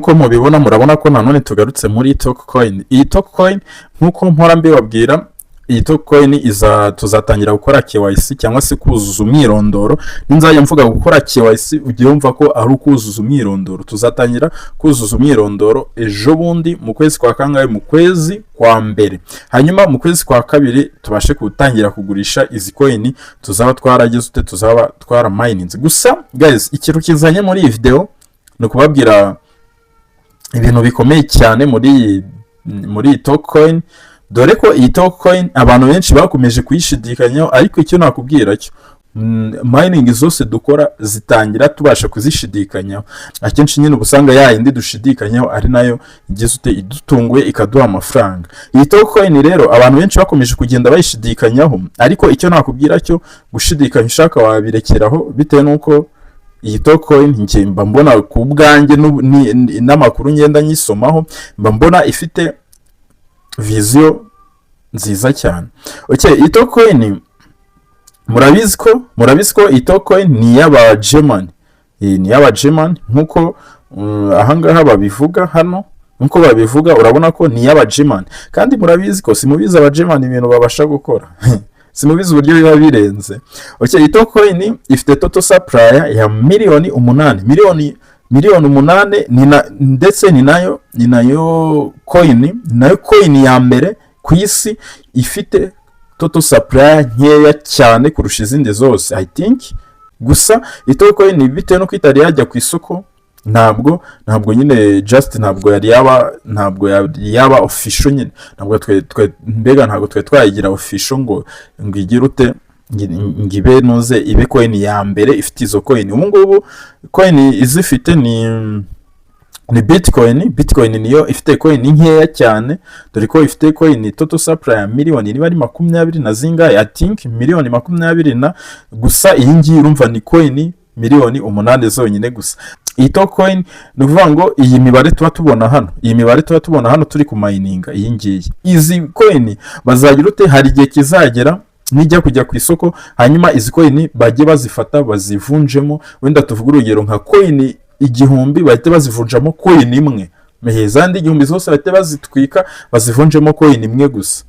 uko mubibona murabona ko nanone tugarutse muri Tokcoin. Iyi Tokcoin nkuko mpora mbibabwira, iyi Tokcoin tuzatangira gukora KYC cyangwa se kuzuza umwirondoro. Ninzajya mvuga gukora KYC ugiye umva ko ari ukuzuza umwirondoro. Tuzatangira kuzuza umwirondoro ejo bundi mu kwezi kwa kangahe, mu kwezi kwa mbere. Hanyuma mu kwezi kwa kabiri tubashe gutangira kugurisha izi coin tuzaba twaragize tuzaba twara mining. Gusa guys, ikintu kizanye muri iyi video no kubabwira ibintu bikomeye cyane muri Tokcoin, dore ko iyi Tokcoin abantu benshi bakomeje kuyishidikanyaho, ariko icyo nakubwira cyo mining zose dukora zitangira tubasha kuzishidikanyaho. Akenshi nyine ubusanga yindi dushidikanyaho ari nayo igize idutunguye ikaduha amafaranga. Iyi Tokcoin rero abantu benshi bakomeje kugenda bayishidikanyaho, ariko icyo nakubwira cyo gushidikanya ushaka wabirekeraho, bitewe nuko iyi Tokcoin nje mba mbona ku bwanjye n'amakuru ngenda nyisomaho, mba mbona ifite vision nziza cyane. Okay, iyi Tokcoin murabizi ko iyi Tokcoin ni y'aba German, ni y'aba German nkuko ahangaha babivuga hano, nkuko babivuga urabona ko ni y'aba German, kandi murabizi ko simubiza aba German ibintu babasha gukora simubizi uburyo biba birenze. Okay, iyi Tokcoin ifite total supply ya miliyoni 8 ndetse ni nayo coin ya mbere ku isi ifite total supply nkeya cyane kurusha izindi zose I think. Gusa iyi Tokcoin bitewe no kwitari yajya ku isoko, ntabwo nyine just ntabwo yaba official nyine, ntabwo ntabwo twayigira official ngo igire ute ngibe noze ibe coin ya mbere ifite izo coin. Ubu ngubu coin izifite ni Bitcoin niyo ifite coin nkeya cyane, dore ko ifite coin total supply ya miliyoni niba ari 20 na zingahe I think miliyoni 20 na, gusa iyi ngiyi urumva ni coin miliyoni 8 zonyine gusa. Iyi Tokcoin ni ukuvuga ngo iyi mibare tuba tubona hano turi ku mining iyi ngiyi, izi coin bazagira ute, hari igihe kizagera nijya kujya ku isoko, hanyuma izi coin bajye bazifata bazivunjemo, wenda tuvuga urugero nka coin 1000 bahite bazivunjamo coin imwe, mehezandi 1000 zose bahite bazitwika bazivunjemo coin imwe gusa.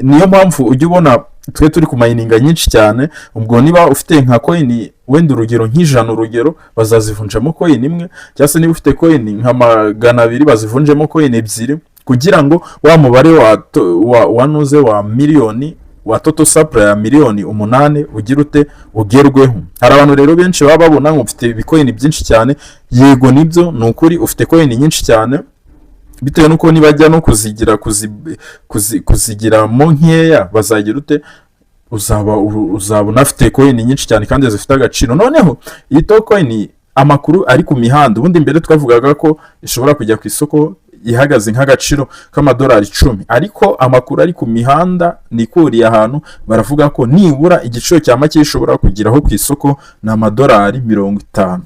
Niyo mpamvu ujye ubona twe turi ku mininga nyinshi cyane. Ubwo niba ufite nka coin wenda urugero nk'ijana, urugero bazazivunjamo coin imwe, cyangwa se niba ufite coin nka 200 bazivunjemo coin ebyiri, kugira ngo wa mubare wanuze wa miliyoni wa total supply ya miliyoni 8 ugira ute ugerweho. Hari abantu rero benshi baba babona ngo ufite ibikoin byinshi cyane, yego nibyo ni ukuri ufite coin nyinshi cyane, bitewe nuko nibajya no kuzigira mo nkeya bazagira ute uzabona afite coin nyinshi cyane kandi zifite agaciro. Noneho iyi Tokcoin amakuru ari ku mihanda, ubundi mbere twavugaga ko ishobora kujya ku isoko ihagaze nk'agaciro k'amadolari 10, ariko amakuru ari ku mihanda nikuriye ahantu baravuga ko nibura igiciro cya make ishobora kugiraho ku isoko na amadolari 50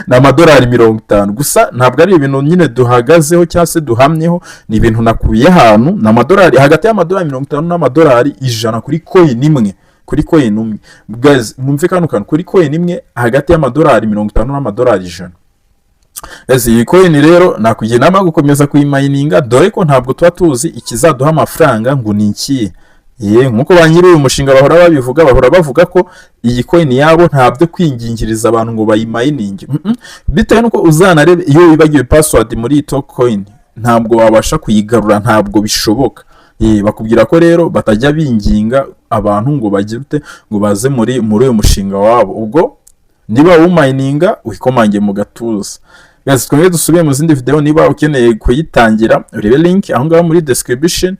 na amadolari 50. Gusa ntabwo ari ibintu nyine duhagazeho cyangwa se duhamyeho, ni ibintu nakuye ahantu, na amadolari hagati y'amadolari 50 n'amadolari 100 kuri coin imwe, kuri coin umwe. Guys, mwumve kantu kuri coin imwe hagati y'amadolari 50 n'amadolari 100. Iyi coin rero nakugiye nama gukomeza kuyimayininga, dore ko ntabwo tuba tuzi ikizaduha amafaranga ngo ni iki. Nkuko banyiri uyu mushinga bahora bavuga ko iyi coin yabo ntabyo kwingingiriza abantu ngo bayimayininge, bitewe nuko uzanarebe iyo wibagiwe password muri Tokcoin ntabwo wabasha kuyigarura, ntabwo bishoboka. Bakubwira ko rero batajya binginga abantu ngo bagire ute ngo baze muri uyu mushinga wabo. Ubwo niba umayininga wikomange mu gatuza. Guys, twongere dusubiye mu zindi video. Niba ukeneye kuyitangira urebe link aho ngaho muri description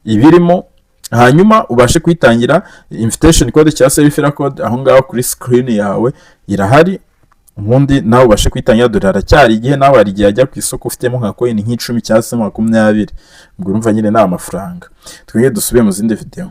ibirimo, hanyuma ubashe kwitangira invitation code cyangwa se referral code aho ngaho kuri screen yawe irahari, ubundi nawe ubashe kwitangira. Dore haracyari igihe nawe hari igihe ajya ku isoko ufitemo nka coin nk'icumi cyangwa se 20, ubwo urumva nyine nta amafaranga. Twongere dusubiye mu zindi video.